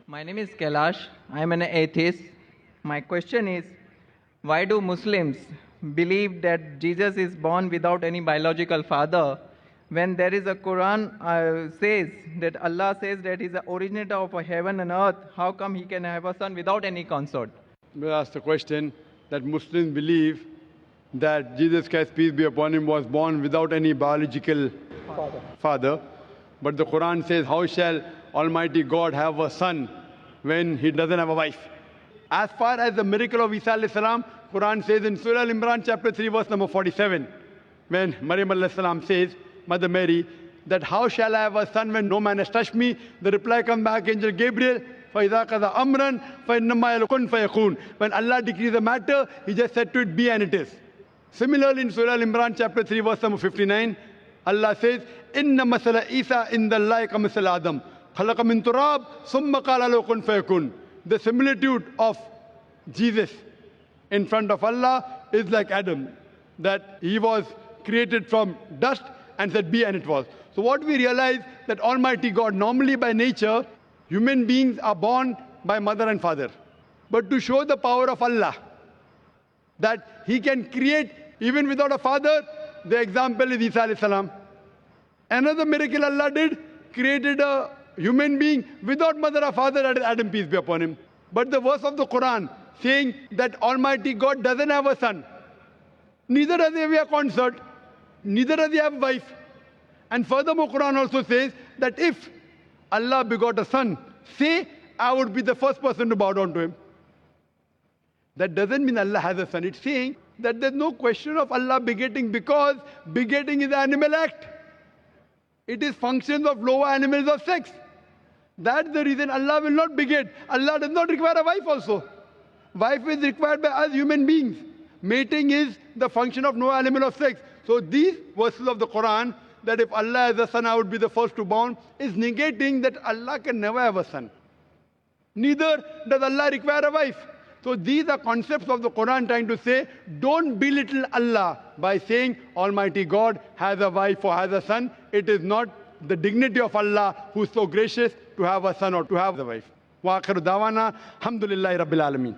My name is Kailash. I am an atheist. My question is, why do Muslims believe that Jesus is born without any biological father when there is a Quran says that Allah says that he is the originator of heaven and earth? How come he can have a son without any consort? We asked the question that Muslims believe that Jesus Christ, peace be upon him, was born without any biological father. But the Quran says, how shall Almighty God have a son when he doesn't have a wife? As far as the miracle of Isa alayhi salam, Quran says in Surah Al-Imran chapter 3 verse number 47, when Maryam alayhi salam says, Mother Mary, that how shall I have a son when no man has touched me? The reply comes back, Angel Gabriel, فَإِذَا قَضَى أَمْرًا فَإِنَّمَا يَقُلْ فَيَكُونُ. When Allah decrees a matter, He just said to it, be and it is. Similarly, in Surah Al-Imran chapter 3 verse number 59, Allah says, إِنَّ مَثَلَ إِيسَى إِنَّ اللَّهِ كَمَثَلِ آدَمَ خَلَقَ مِن تُرَابٍ ثُمَّ قَالَ لَهُ كُن فَيَكُونُ. The similitude of Jesus in front of Allah is like Adam, that he was created from dust and said be and it was. So what we realize that Almighty God, normally by nature, human beings are born by mother and father. But to show the power of Allah, that He can create even without a father, the example is Isa alayhi salam. Another miracle Allah did, created a human being without mother or father, that is Adam, peace be upon him. But the verse of the Quran saying that Almighty God doesn't have a son, neither does He have a consort, neither does He have a wife. And furthermore, Quran also says that if Allah begot a son, say, I would be the first person to bow down to Him. That doesn't mean Allah has a son. It's saying that there's no question of Allah begetting, because begetting is an animal act. It is functions of lower animals of sex. That's the reason Allah will not beget. Allah does not require a wife also. Wife is required by us human beings. Mating is the function of no animal of sex. So these verses of the Quran, that if Allah has a son, I would be the first to born, is negating that Allah can never have a son. Neither does Allah require a wife. So these are concepts of the Quran trying to say, don't belittle Allah by saying Almighty God has a wife or has a son. It is not the dignity of Allah who is so gracious to have a son or to have a wife. Wa akhiru dawana, alhamdulillahi rabbil alameen.